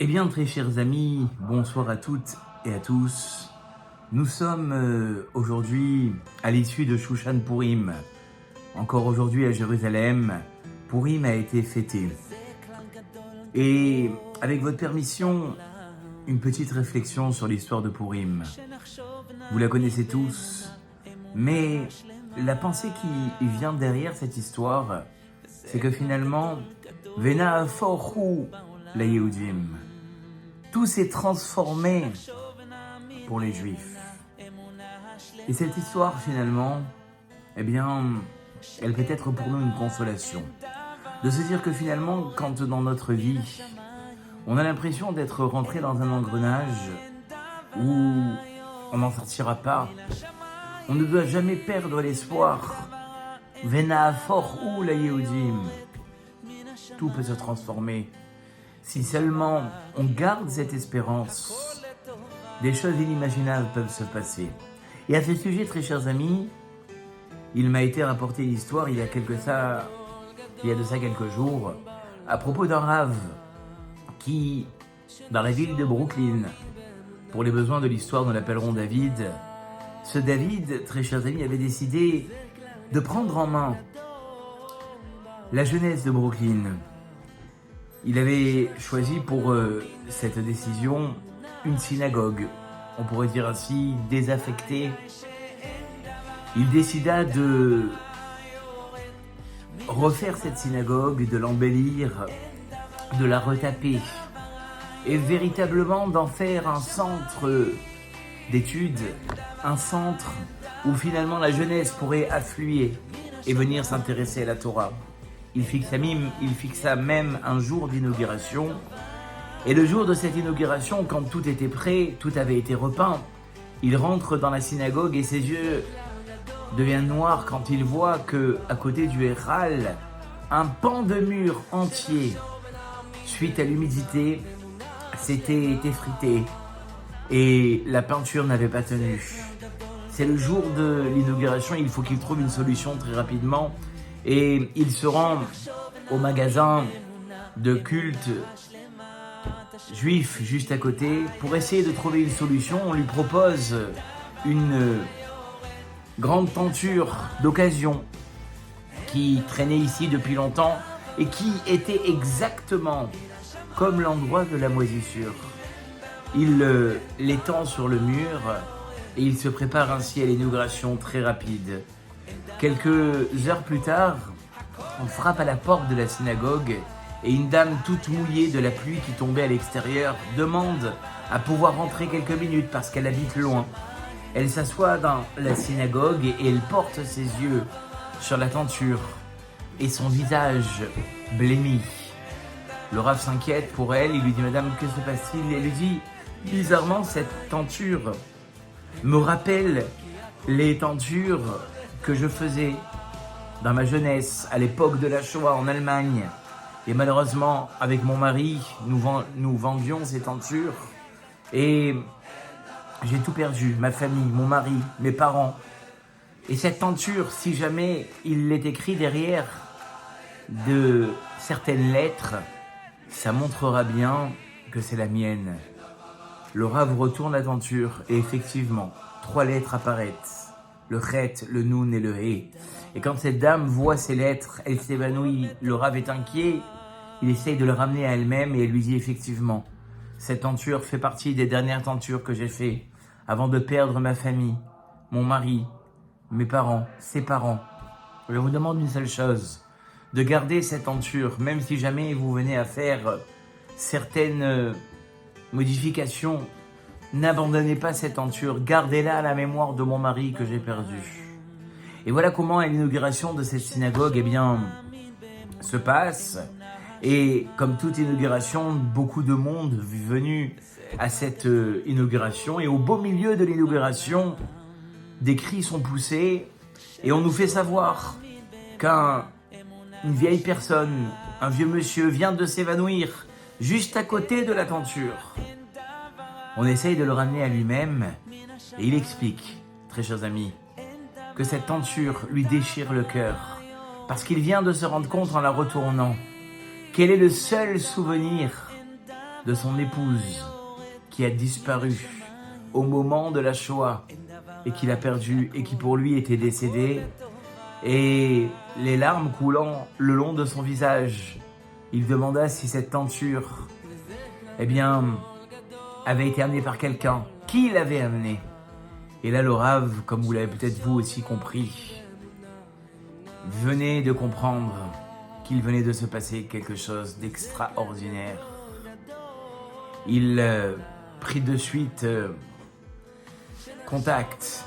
Eh bien, très chers amis, bonsoir à toutes et à tous. Nous sommes aujourd'hui à l'issue de Shushan Purim. Encore aujourd'hui à Jérusalem, Purim a été fêté. Et avec votre permission, une petite réflexion sur l'histoire de Purim. Vous la connaissez tous, mais la pensée qui vient derrière cette histoire, c'est que finalement, Vena Forhu la Yehudim, tout s'est transformé pour les Juifs. Et cette histoire, finalement, eh bien, elle peut être pour nous une consolation. De se dire que finalement, quand dans notre vie, on a l'impression d'être rentré dans un engrenage où on n'en sortira pas, on ne doit jamais perdre l'espoir. Vena Forhu la Yehudim. Tout peut se transformer. Si seulement on garde cette espérance, des choses inimaginables peuvent se passer. Et à ce sujet, très chers amis, il m'a été rapporté l'histoire il y a de ça quelques jours, à propos d'un rave qui, dans la ville de Brooklyn, pour les besoins de l'histoire, nous l'appellerons David. Ce David, très chers amis, avait décidé de prendre en main la jeunesse de Brooklyn. Il avait choisi pour cette décision une synagogue, on pourrait dire ainsi, désaffectée. Il décida de refaire cette synagogue, de l'embellir, de la retaper et véritablement d'en faire un centre d'études, un centre où finalement la jeunesse pourrait affluer et venir s'intéresser à la Torah. Il fixa même un jour d'inauguration. Et le jour de cette inauguration, quand tout était prêt, tout avait été repeint, il rentre dans la synagogue et ses yeux deviennent noirs quand il voit que, à côté du Héral, un pan de mur entier, suite à l'humidité, s'était effrité et la peinture n'avait pas tenu. C'est le jour de l'inauguration, il faut qu'il trouve une solution très rapidement. Et il se rend au magasin de culte juif juste à côté pour essayer de trouver une solution. On lui propose une grande tenture d'occasion qui traînait ici depuis longtemps et qui était exactement comme l'endroit de la moisissure. Il l'étend sur le mur et il se prépare ainsi à l'inauguration très rapide. Quelques heures plus tard, on frappe à la porte de la synagogue et une dame toute mouillée de la pluie qui tombait à l'extérieur demande à pouvoir rentrer quelques minutes parce qu'elle habite loin. Elle s'assoit dans la synagogue et elle porte ses yeux sur la tenture et son visage blêmi. Le rav s'inquiète pour elle, il lui dit « Madame, que se passe-t-il » Elle lui dit « Bizarrement, cette tenture me rappelle les tentures que je faisais dans ma jeunesse, à l'époque de la Shoah en Allemagne. Et malheureusement, avec mon mari, nous vendions ces tentures. Et j'ai tout perdu, ma famille, mon mari, mes parents. Et cette tenture, si jamais il est écrit derrière de certaines lettres, ça montrera bien que c'est la mienne. » Le rav retourne la tenture et effectivement, 3 lettres apparaissent. Le chet, le noun et le he. Et quand cette dame voit ces lettres, elle s'évanouit. Le rav est inquiet. Il essaye de le ramener à elle-même et elle lui dit effectivement, cette tenture fait partie des dernières tentures que j'ai fait avant de perdre ma famille, mon mari, mes parents, ses parents. Je vous demande une seule chose, de garder cette tenture, même si jamais vous venez à faire certaines modifications. N'abandonnez pas cette tenture, gardez-la à la mémoire de mon mari que j'ai perdu. Et voilà comment l'inauguration de cette synagogue se passe. Et comme toute inauguration, beaucoup de monde est venu à cette inauguration. Et au beau milieu de l'inauguration, des cris sont poussés. Et on nous fait savoir qu'une vieille personne, un vieux monsieur, vient de s'évanouir juste à côté de la tenture. On essaye de le ramener à lui-même et il explique, très chers amis, que cette tenture lui déchire le cœur parce qu'il vient de se rendre compte en la retournant quel est le seul souvenir de son épouse qui a disparu au moment de la Shoah et qu'il a perdu et qui pour lui était décédé, et les larmes coulant le long de son visage, il demanda si cette tenture, avait été amenée par quelqu'un. Qui l'avait amenée? Et là, le Rav, comme vous l'avez peut-être vous aussi compris, venait de comprendre qu'il venait de se passer quelque chose d'extraordinaire. Il prit de suite contact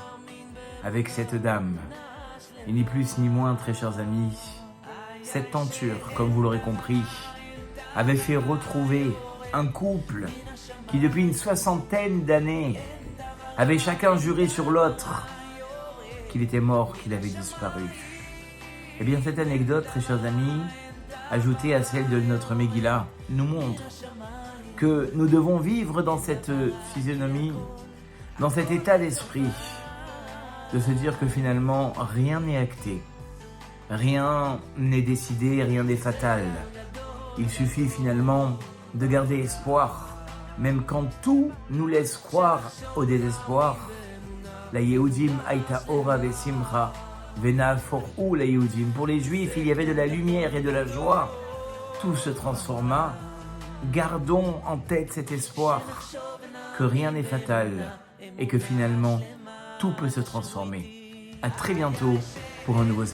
avec cette dame. Et ni plus ni moins, très chers amis, cette tenture, comme vous l'aurez compris, avait fait retrouver un couple qui, depuis une 60aine d'années, avait chacun juré sur l'autre qu'il était mort, qu'il avait disparu. Eh bien, cette anecdote, très chers amis, ajoutée à celle de notre Megillah, nous montre que nous devons vivre dans cette physionomie, dans cet état d'esprit, de se dire que finalement, rien n'est acté, rien n'est décidé, rien n'est fatal. Il suffit finalement de garder espoir, même quand tout nous laisse croire au désespoir. La Yehudim Aïta Ora Vesimcha Vena Forou la Yehudim. Pour les Juifs, il y avait de la lumière et de la joie. Tout se transforma. Gardons en tête cet espoir que rien n'est fatal et que finalement tout peut se transformer. À très bientôt pour un nouveau